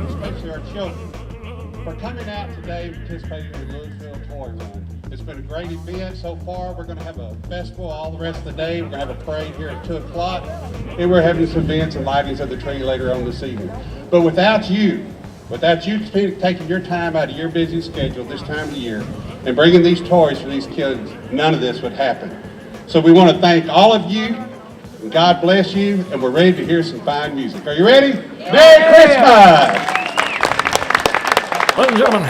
Especially our children, for coming out today and participating in the Lewisville Toy Run. It's been a great event so far. We're going to have a festival all the rest of the day. We're going to have a parade here at 2 o'clock, and we're having some events and lightings of the tree later on this evening. But without you taking your time out of your busy schedule this time of the year and bringing these toys for these kids, none of this would happen. So we want to thank all of you, and God bless you, and we're ready to hear some fine music. Are you ready? Yeah. Merry Christmas! Ladies and gentlemen.